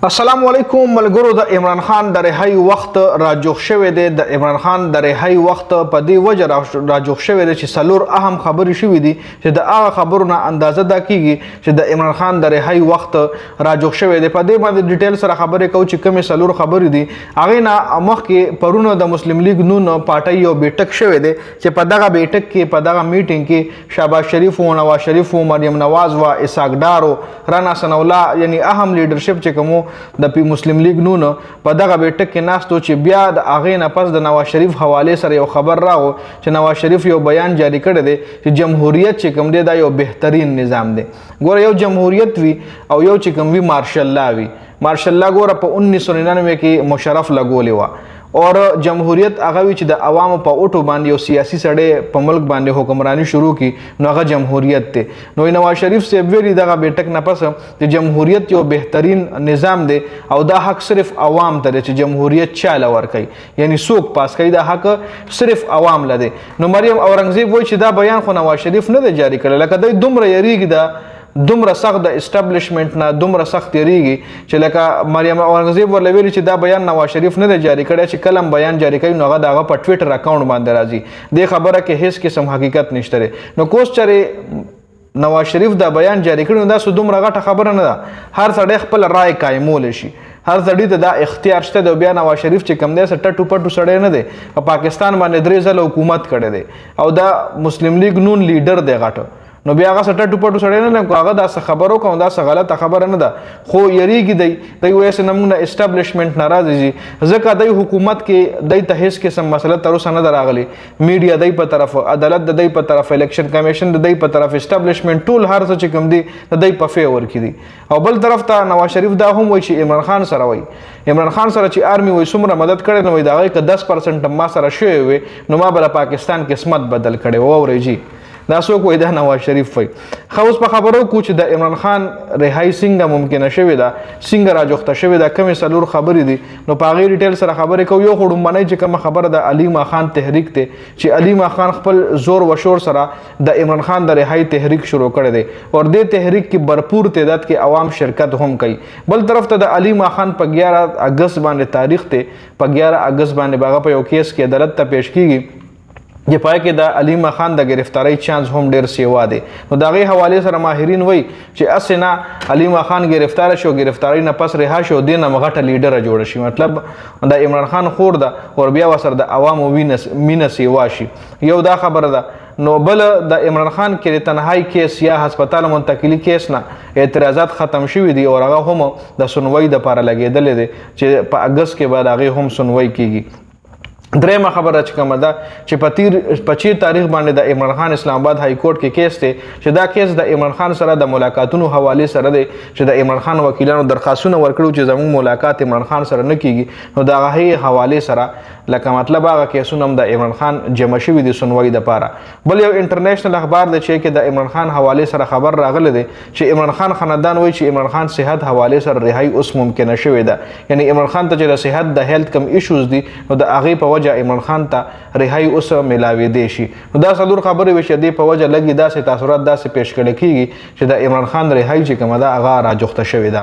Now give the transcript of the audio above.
السلام علیکم ملګرو. د عمران خان د رهایی وخت راجوخ شوی دی. د عمران خان د رهایی وخت په دې وجه راجوخ شوی دی چې څلور اهم خبرې شوي دي چې د هغه خبرو نه اندازه دا کیږي چې د عمران خان د رهایی وخت راجوخ شوی دی. په دې باندې ډیټیل سره خبرې کوو چې کومې څلور خبرې دي. هغې نه مخکې پرونه د مسلم لیگ نون پارټۍ یو بیټک شوی دی چې په دغه بیټک کې په دغه میټینګ کې شهباز شریف و، نواز شریف و، مریم نواز و، اسحاق ډار و، رانا ثناء الله یعنی اهم لیډرشپ چې کوم د مسلم لیگ نون په دغه بیټک کې ناستو چې بیا د هغې نه پس د نواز شریف حوالې سره یو خبر راغو چې نواز شریف یو بیان جاری کړی دی چې جمهوریت چې کوم دی دا یو بهترین نظام دی. ګوره یو جمهوریت وي او یو چې کوم وي مارشل لا وي. مارشل لا ګوره په 1999 کې مشرف لګولې وه اور جمهوریت هغه وي چې د عوامو په اوټو باندې یو سیاسي سړی په ملک باندې حکمرانی شروع کی نو هغه جمهوریت دی. نو نواز شریف صاحب ویلي دغه بیټک نه پس د جمهوریت یو بهترین نظام دی او دا حق صرف عوام ته دی چې جمهوریت چاله ورکوي، یعنی څوک پاس کوي دا حق صرف عوام له دی. نو مریم اورنګزیب وایي چې دا بیان خو نواز شریف نه دی جاری کړی، لکه دوی دومره یریږي دا دومره سخت د اسټابلیشمنټ نه دومره سخت یریږي چې لکه مریم اورنګزیب ورله ویلي چې دا بیان نواز شریف نه دی جاری کړی، چې کله بیان جاری کوي نو هغه د هغه په ټویټر اکاونټ باندې راځي. دې خبره کې هیڅ قسم حقیقت نشته دی. نو کوس چرې نواز شریف دا بیان جاری کړی نو دا دومره غټه خبره نه ده. هر سړی خپل رای قایمولی شي، هر سړي ته دا اختیار شته دی. بیا نواز شریف چې کوم دی څه ټټو پټو سړی نه دی، په پاکستان باندې 3 ځله حکومت کړی دی او دا مسلم لیگ نون لیډر دی غټ. نو بیا هغه ټټو پټو سړی نه دی، هغه دا څه خبرو کوم دا څه غلطه خبره نه ده، خو یریږي دی وایي چې موږ نه اسټابلیشمنټ ناراضه دي ځکه دی حکومت کې دی ته هیڅ قسم مسله تر اوسه نه ده راغلې. میډیا دی په طرف، عدالت د دی په طرف، الیکشن کمیشن د دی په طرف، اسټابلیشمنټ ټول هر څه چې کوم دی د دی په فیور کې دي. او بل طرف ته نواز شریف دا هم وایي چې عمران خان سره وایي عمران خان سره چې آرمي وایي څومره مدد کړی نو وایي د هغې که 10% ما سره شوی وي نو ما به د پاکستان قسمت بدل کړی و. واورئ جي دا څوک وایي دا نواز شریف وایي. ښه اوس په خبرو کو چې د عمران خان رهایی څنګه ممکنه شوې ده، څنګه راجوخته شوې ده، کومې څلور خبرې دي نو په هغې ډیټیل سره خبرې کوو. یو خو ډومبنۍ چې کومه خبره د علي خان تحریک دی چې علي خان خپل زور و شور سره د عمران خان د رهایی تحریک شروع کړی دی او دې تحریک کې بھرپور تعداد کې عوام شرکت هم کوي. بل طرف ته د علي خان په 11 اګست باندې تاریخ دی، په 11 اګست باندې هغه په یو کیس کې عدالت ته پیش کیږي چې پای کې د علي خان د گرفتاری چانس هم ډیر سیوا دی. نو د هغې حوالې سره ماهرین وایي چې هسې نه علي خان گرفتاره شي او گرفتاری نه پس رها شي او دې نه غټه لیډره جوړه شي، مطلب د عمران خان خور ده او بیا ورسره د عوامو مینه سیوا شي. یو دا خبره ده. نو بل د عمران خان کې د تنهایی کیس یا هسپتال منتقلي کیس نه اعتراضات ختم شوي دي او هغه هم د سنوي دپاره لګېدلی دی چې په اګست کې بعد هغې هم سنوي کیږي. درېمه خبره چې کومه ده چې په 4 تاریخ باندې د عمران خان اسلام آباد های کورټ کې کیس دی چې دا کیس د عمران خان سره د ملاقاتونو حوالې سره دی چې د عمران خان وکیلانو درخواستونه ورکړو چې زموږ ملاقات عمران خان سره نه کیږي. نو د هغې حوالې سره لکه مطلب هغه کیسونه هم د عمران خان جمع شوي دي سنوي دپاره. بل یو انټرنیشنل اخبار دی چې کې د عمران خان حوالې سره خبر راغلی دی چې عمران خان خاندان وایي چې عمران خان صحت حوالې سره رهایی اوس ممکنه شوې ده، یعنی عمران خان ته چې د صحت د هیلث کم ایشوز دي نو د هغې په عمران خان ته رهایی اوس ملاوېدی شي. نو دا څلور خبرې وي چې دې په وجه لږې داسې تاثرات داسې پیش کړی کېږي چې د عمران خان رهایی چې کومه ده هغه راجوخته شوې ده.